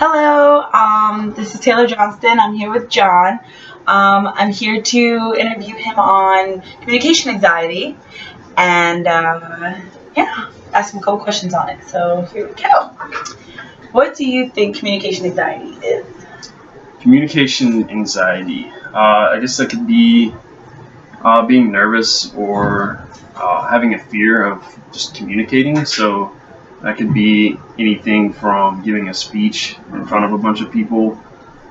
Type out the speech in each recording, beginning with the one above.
Hello, this is Taylor Johnston. I'm here with John. I'm here to interview him on communication anxiety and ask him a couple questions on it. So here we go. What do you think communication anxiety is? Communication anxiety. I guess that could be being nervous or having a fear of just communicating. So that could be anything from giving a speech in front of a bunch of people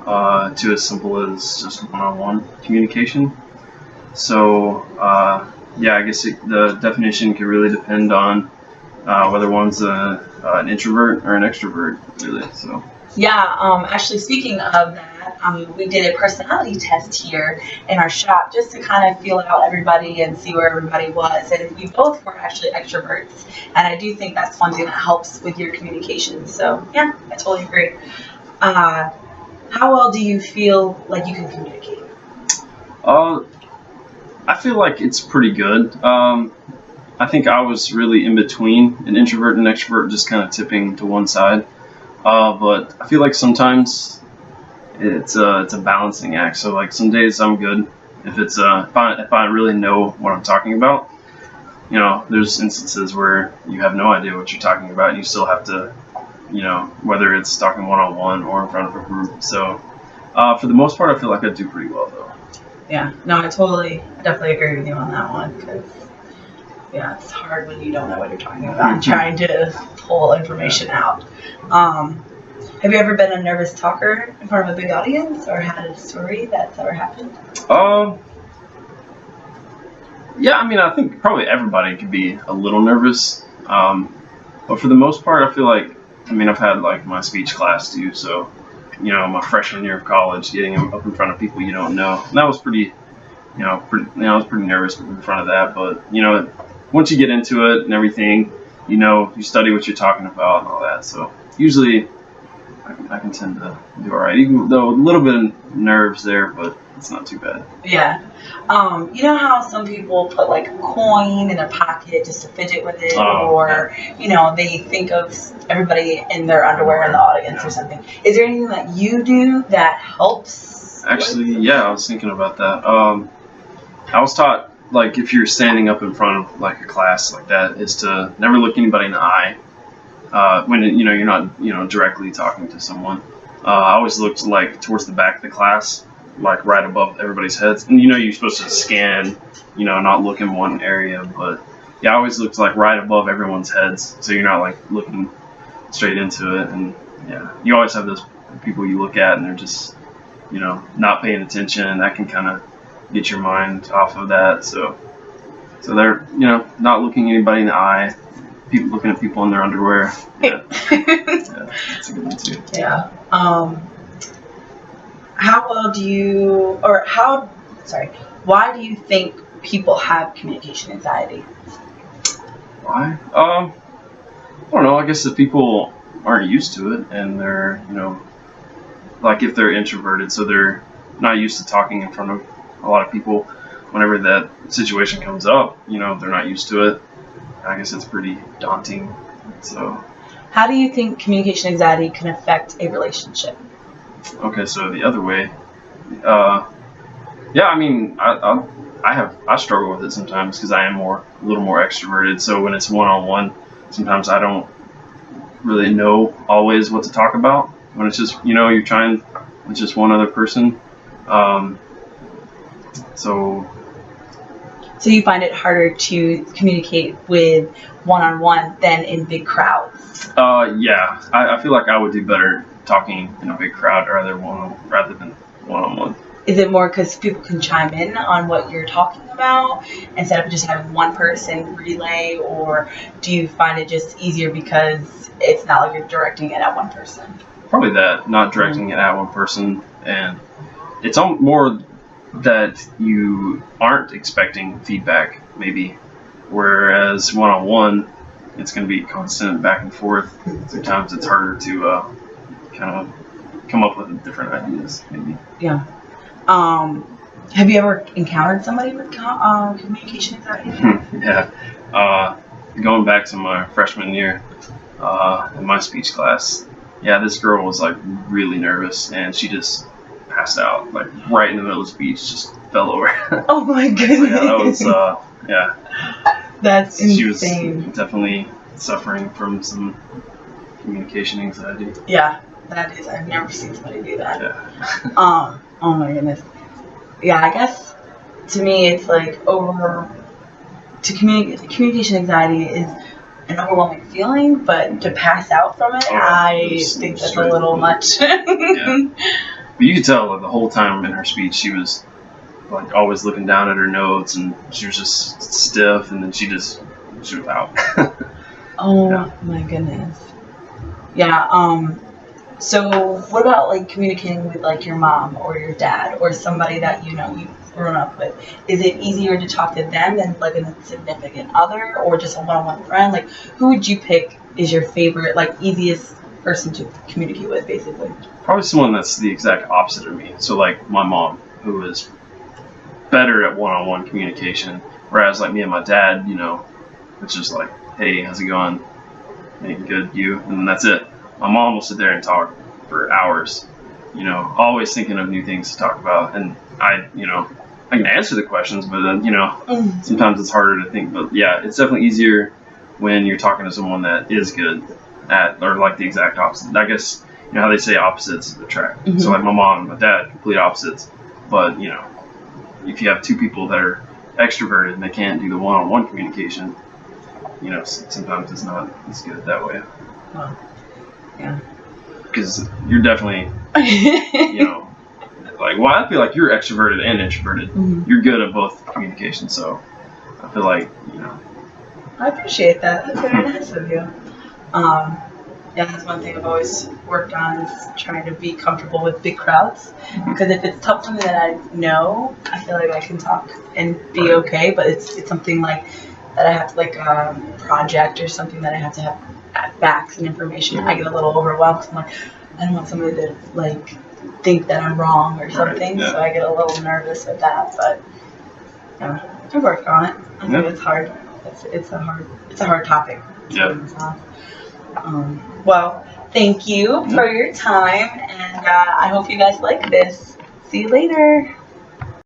to as simple as just one-on-one communication. So I guess the definition could really depend on whether one's an introvert or an extrovert, really. So. Yeah, actually speaking of that, we did a personality test here in our shop just to kind of feel out everybody and see where everybody was. And we both were actually extroverts. And I do think that's one thing that helps with your communication. So, yeah, I totally agree. How well do you feel like you can communicate? I feel like it's pretty good. I think I was really in between an introvert and an extrovert, just kind of tipping to one side. But I feel like sometimes it's a balancing act. So like some days I'm good if I really know what I'm talking about. You know, there's instances where you have no idea what you're talking about and you still have to, whether it's talking one-on-one or in front of a group. So for the most part, I feel like I do pretty well though. Yeah, no, I definitely agree with you on that one because it's hard when you don't know what you're talking about and trying to pull information out. Have you ever been a nervous talker in front of a big audience or had a story that's ever happened? Yeah, I mean, I think probably everybody could be a little nervous. But for the most part, I feel like, I've had like my speech class too. So, my freshman year of college, getting up in front of people you don't know. And that was I was pretty nervous in front of that. But, once you get into it and everything, you study what you're talking about and all that. So usually I can tend to do all right, even though a little bit of nerves there, but it's not too bad. Yeah. You know how some people put like a coin in their pocket just to fidget with it, or they think of everybody in their underwear in the audience or something. Is there anything that you do that helps? Actually, I was thinking about that. I was taught, like, if you're standing up in front of like a class like that, is to never look anybody in the eye when you're not directly talking to someone. I always looked like towards the back of the class, like right above everybody's heads. And you're supposed to scan, not look in one area, but I always looked like right above everyone's heads, so you're not like looking straight into it. And you always have those people you look at and they're just not paying attention. That can kind of get your mind off of that. So they're not looking anybody in the eye. People looking at people in their underwear. Yeah, that's a good one too. Yeah. Why do you think people have communication anxiety? Why? I don't know. I guess if people aren't used to it and they're, like if they're introverted, so they're not used to talking in front of a lot of people. Whenever that situation comes up, they're not used to it. I guess it's pretty daunting. So, how do you think communication anxiety can affect a relationship? Okay, so the other way, I struggle with it sometimes because I am a little more extroverted. So when it's one-on-one, sometimes I don't really know always what to talk about. When it's just you're trying with just one other person, So you find it harder to communicate with one-on-one than in big crowds? I feel like I would do better talking in a big crowd rather than one-on-one. Is it more because people can chime in on what you're talking about instead of just having one person relay, or do you find it just easier because it's not like you're directing it at one person? Probably that, not directing it at one person, and it's more that you aren't expecting feedback, maybe, whereas one-on-one, it's going to be constant back and forth. Sometimes it's harder to kind of come up with different ideas, maybe. Yeah. Have you ever encountered somebody with communication anxiety? Going back to my freshman year in my speech class, yeah, this girl was like really nervous and she just passed out like right in the middle of the speech, just fell over. Oh my So, goodness. yeah, that was yeah. That's She was insane. definitely suffering from some communication anxiety. Yeah, that is. I've never seen somebody do that. Yeah. Oh my goodness. Yeah, I guess to me it's like communication anxiety is an overwhelming feeling, but to pass out from it, Oh, I it's think that's a straight little up. much. Yeah. But you could tell like, the whole time in her speech she was like always looking down at her notes and she was just stiff and then she was out. Oh Yeah. my goodness. Yeah. So what about like communicating with like your mom or your dad or somebody that you know you've grown up with? Is it easier to talk to them than like a significant other or just a one-on-one friend? Like who would you pick is your favorite, like easiest person to communicate with, basically? Probably someone that's the exact opposite of me. So like my mom, who is better at one-on-one communication, whereas like me and my dad, you know, it's just like, hey, how's it going? Hey, good, you, and then that's it. My mom will sit there and talk for hours, you know, always thinking of new things to talk about, and I can answer the questions, but then sometimes it's harder to think. But yeah, it's definitely easier when you're talking to someone that is good at, or like the exact opposite. I guess you know how they say opposites attract. Mhm. So like my mom and my dad, complete opposites. But you know, if you have two people that are extroverted and they can't do the one-on-one communication, you know, sometimes it's not as good that way. Well, yeah. Because you're definitely, you know, like, well, I feel like you're extroverted and introverted. Mhm. You're good at both communication, so I feel like, you know. I appreciate that. That's very nice of you. Yeah, that's one thing I've always worked on is trying to be comfortable with big crowds. Because if it's something that I know, I feel like I can talk and be okay. But it's something like that I have to like a project or something that I have to have facts and information. I get a little overwhelmed because I'm like, I don't want somebody to like think that I'm wrong or something. yeah. So I get a little nervous with that. But yeah, I worked on it. I think it's hard. It's a hard topic. Yeah. Well, thank you for your time, and I hope you guys like this. See you later.